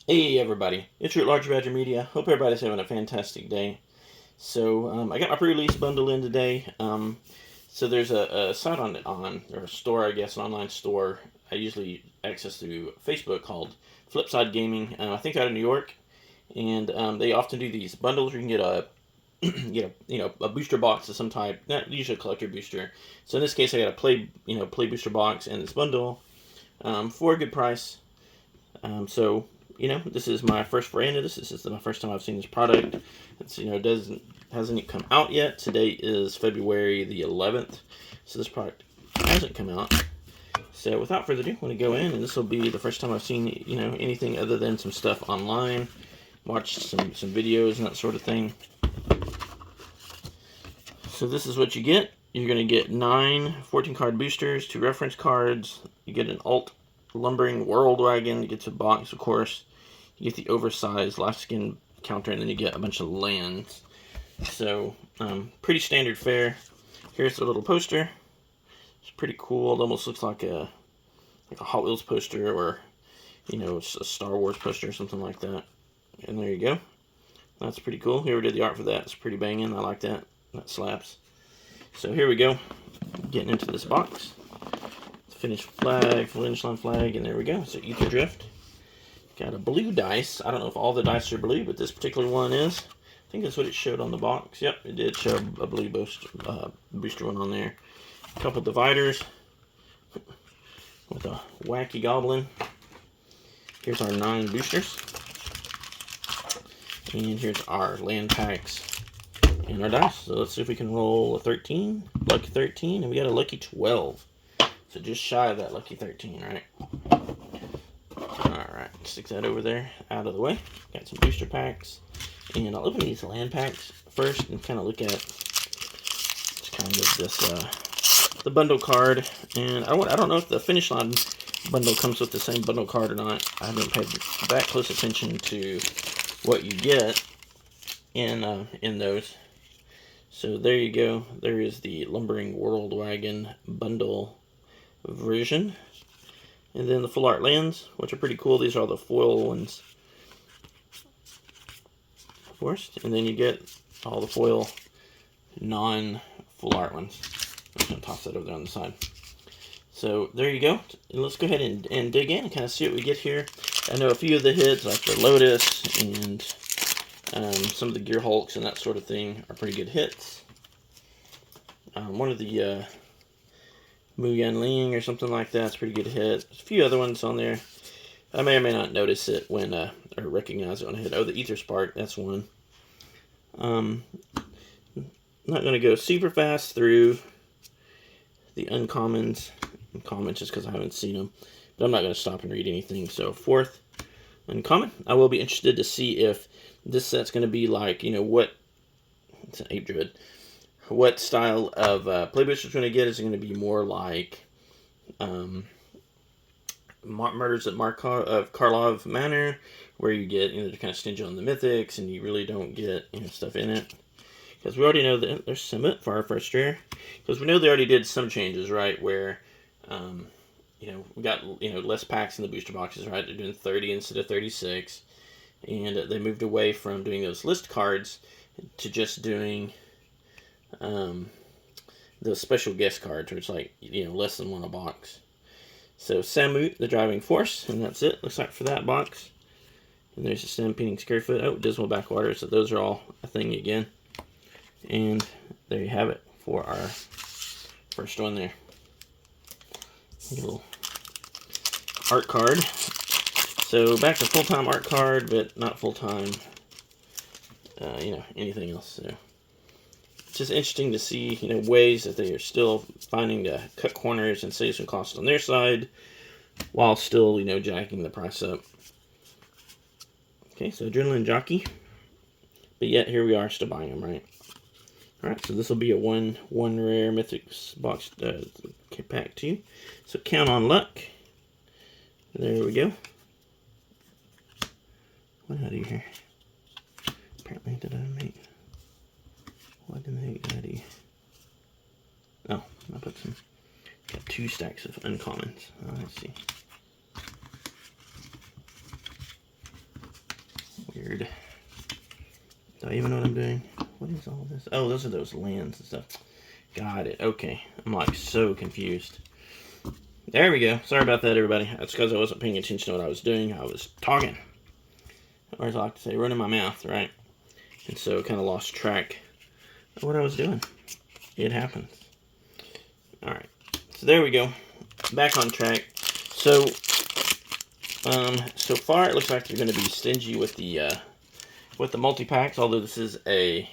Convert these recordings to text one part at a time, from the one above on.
Hey everybody, it's your Large Badger Media. Hope everybody's having a fantastic day. So I got my pre-release bundle in today. So there's a site on or a store, I guess, an online store I usually access through Facebook called Flipside Gaming. I think out of New York, and they often do these bundles where you can get a a booster box of some type, not usually a collector booster. So in this case, I got a play booster box and this bundle for a good price. So this is my first foray this. This is my first time I've seen this product. It's hasn't come out yet. Today is February the 11th, so this product hasn't come out. So without further ado, I'm going to go in, and this will be the first time I've seen anything other than some stuff online, watched some videos and that sort of thing. So this is what you get. You're going to get 9 14-card boosters, 2 reference cards. You get an alt lumbering world wagon. You get a box, of course. You get the oversized life skin counter, and then you get a bunch of lands. So pretty standard fare. Here's the little poster. It's pretty cool. It almost looks like a Hot Wheels poster, or a Star Wars poster or something like that. And there you go. That's pretty cool. Whoever did the art for that, it's pretty banging. I like that. That slaps. So here we go. Getting into this box. Finish line flag, and there we go. So Ether Drift. Got a blue dice. I don't know if all the dice are blue, but this particular one is. I think that's what it showed on the box. Yep, it did show a blue booster one on there. A couple dividers with a wacky goblin. Here's our 9 boosters. And here's our land packs and our dice. So let's see if we can roll a 13. Lucky 13, and we got a lucky 12. So just shy of that lucky 13, right? Alright, stick that over there, out of the way. Got some booster packs. And I'll open these land packs first and kind of look at just kind of this, the bundle card. And I don't know if the Finish Line bundle comes with the same bundle card or not. I haven't paid that close attention to what you get in those. So there you go. There is the Lumbering World Wagon bundle version. And then the full art lands, which are pretty cool. These are all the foil ones, of course. And then you get all the foil non-full art ones. I'm going to toss that over there on the side. So there you go. And let's go ahead and dig in and kind of see what we get here. I know a few of the hits, like the Lotus and some of the Gear Hulks and that sort of thing, are pretty good hits. One of the Muyan Ling or something like that's a pretty good hit. There's a few other ones on there. I may or may not notice it when or recognize it when I hit. Oh, the Ether Spark, that's one. I'm not going to go super fast through the uncommons and commons just because I haven't seen them. But I'm not going to stop and read anything. So 4th uncommon. I will be interested to see if this set's going to be like, what... It's an Ape Druid. What style of play booster it's going to get. Is it going to be more like Murders at Karlov Manor, where you get they're kind of stingy on the mythics and you really don't get stuff in it? Because we already know that there's Summit for our first rare. Because we know they already did some changes, right? Where we got less packs in the booster boxes, right? They're doing 30 instead of 36, and they moved away from doing those list cards to just doing the special guest cards, where it's like less than 1 a box. So Samut, the driving force, and that's it. Looks like for that box. And there's a Stampeding Scarefoot. Oh, Dismal Backwater. So those are all a thing again. And there you have it for our first one there. A little art card. So back to full-time art card, but not full-time. Anything else. So it's just interesting to see, ways that they are still finding to cut corners and save some costs on their side, while still, jacking the price up. Okay, so Adrenaline Jockey, but yet here we are still buying them, right? All right, so this will be a one rare Mythics box pack 2. So count on luck. There we go. What did I do here? Apparently, did I make? What the heck did I do? Oh, I put some. Got 2 stacks of uncommons. Let's see. Weird. Do I even know what I'm doing? What is all this? Oh, those are those lands and stuff. Got it. Okay. I'm like so confused. There we go. Sorry about that, everybody. That's because I wasn't paying attention to what I was doing. I was talking. Or as I like to say, running my mouth, right? And so kind of lost track of what I was doing. It happens. Alright. So there we go. Back on track. So, so far it looks like they're going to be stingy with the multi-packs, although this is a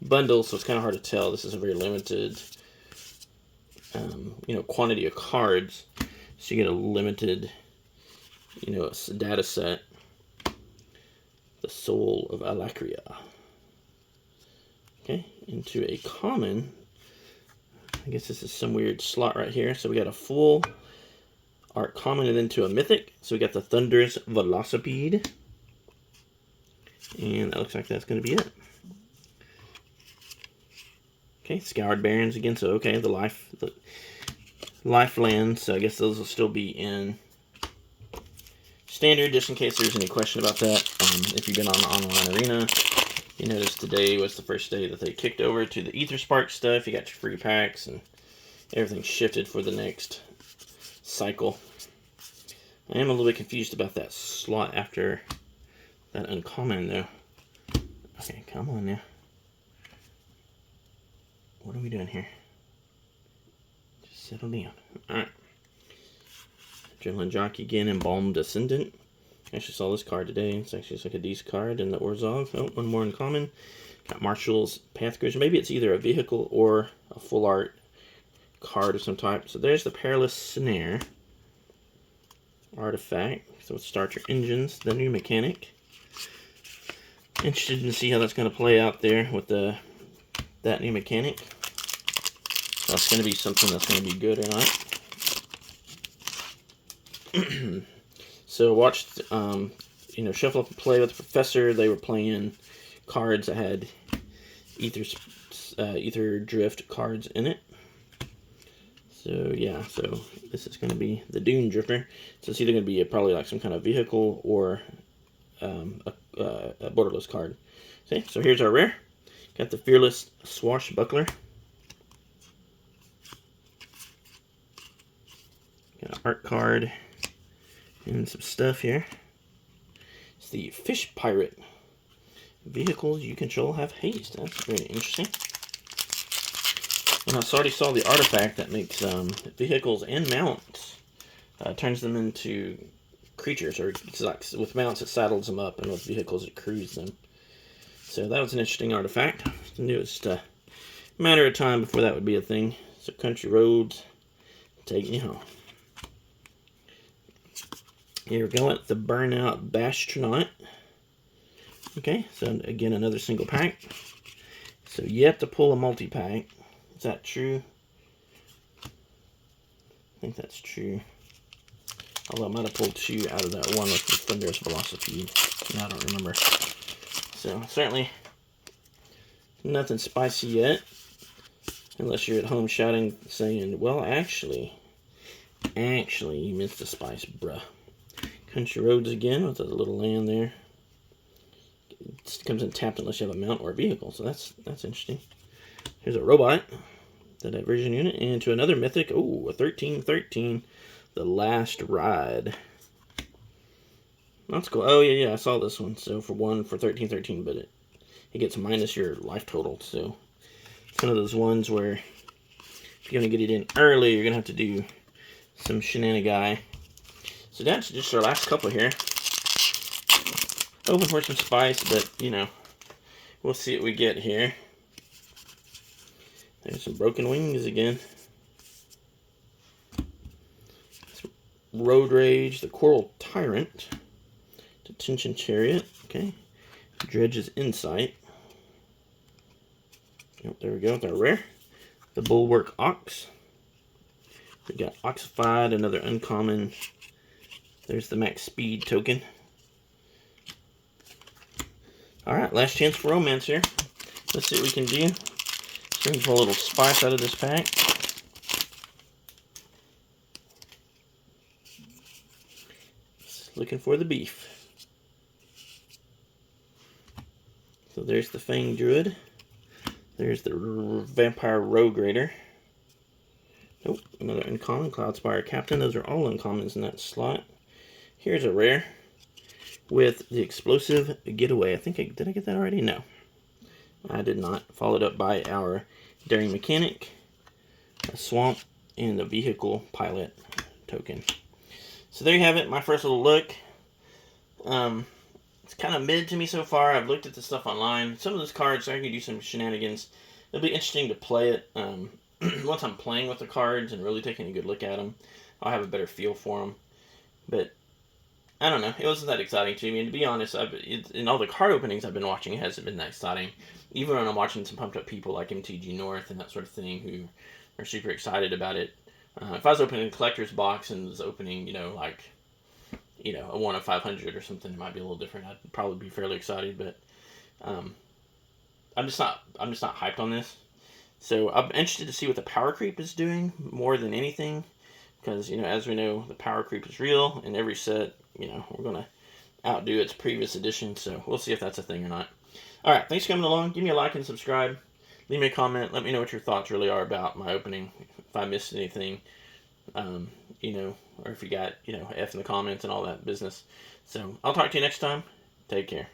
bundle, so it's kind of hard to tell. This is a very limited, quantity of cards. So you get a limited, data set. The Soul of Alakria. Okay, into a common. I guess this is some weird slot right here. So we got a full art common and into a mythic. So we got the Thunderous Velocipede. And that looks like that's going to be it. Okay, Scoured Barrens again. So, okay, the Lifeland. So I guess those will still be in standard, just in case there's any question about that. If you've been on the online arena, you noticed today was the first day that they kicked over to the Ether Spark stuff. You got your free packs, and everything shifted for the next cycle. I am a little bit confused about that slot after that uncommon, though. Okay, come on now. What are we doing here? Just settle down. Alright. Adrenaline Jockey again, Embalmed Descendant. I actually saw this card today. It's actually just like a decent card in the Orzhov. Oh, one more in common. Got Marshall's Pathgridge. Maybe it's either a vehicle or a full art card of some type. So there's the Perilous Snare artifact. So let's start your engines. The new mechanic. Interested to see how that's going to play out there with that new mechanic. So that's going to be something that's going to be good or not. So watched, Shuffle Up and Play with the Professor. They were playing cards that had Ether Drift cards in it. So yeah, so this is going to be the Dune Drifter. So it's either going to be probably like some kind of vehicle or a borderless card. See, so here's our rare. Got the Fearless Swashbuckler. Got an art card and some stuff here. It's the Fish Pirate. Vehicles you control have haste. That's very interesting. And I already saw the artifact that makes vehicles and mounts. Turns them into creatures, or it's like with mounts it saddles them up, and with vehicles it crews them. So that was an interesting artifact. I knew it was just a matter of time before that would be a thing. So Country Roads, taking you home. Here we go at the Burnout Bastronaut. Okay, so again another single pack. So you have to pull a multi-pack. Is that true? I think that's true. Although I might have pulled two out of that one with the Thunderous Velocipede. I don't remember. So certainly nothing spicy yet. Unless you're at home shouting, saying, well, actually, you missed the spice, bruh. Country Roads again with a little land there. It comes in tapped unless you have a mount or a vehicle, so that's interesting. Here's a robot, the diversion unit, and to another mythic. Ooh, a 1313, the Last Ride. That's cool. Oh yeah, I saw this one. So for 1313, but it gets minus your life total. So it's one of those ones where if you're gonna get it in early, you're gonna have to do some shenanigan. So that's just our last couple here. Hoping for some spice, but we'll see what we get here. There's some Broken Wings again. Road Rage, the Coral Tyrant, Detention Chariot, okay. Dredge's Insight. Yep, there we go, with our rare. The Bulwark Ox. We got Oxified, another uncommon. There's the max speed token. Alright, last chance for romance here. Let's see what we can do. So we can pull a little spice out of this pack. Just looking for the beef. So there's the Fang Druid. There's the Vampire Rogue Raider. Nope, another uncommon, Cloudspire Captain. Those are all uncommons in that slot. Here's a rare with the Explosive Getaway. Did I get that already? No, I did not. Followed up by our Daring Mechanic, a Swamp, and a Vehicle Pilot token. So there you have it, my first little look. It's kind of mid to me so far. I've looked at the stuff online. Some of those cards, I can do some shenanigans. It'll be interesting to play it. Once I'm playing with the cards and really taking a good look at them, I'll have a better feel for them. But I don't know. It wasn't that exciting to me. And to be honest, in all the card openings I've been watching, it hasn't been that exciting. Even when I'm watching some pumped up people like MTG North and that sort of thing who are super excited about it. If I was opening a collector's box and was opening, a 1 of 500 or something, it might be a little different. I'd probably be fairly excited, but I'm just not hyped on this. So I'm interested to see what the power creep is doing more than anything, because as we know, the power creep is real, and every set, we're gonna outdo its previous edition. So we'll see if that's a thing or not. All right, thanks for coming along. Give me a like and subscribe. Leave me a comment. Let me know what your thoughts really are about my opening. If I missed anything, or if you got F in the comments and all that business. So I'll talk to you next time. Take care.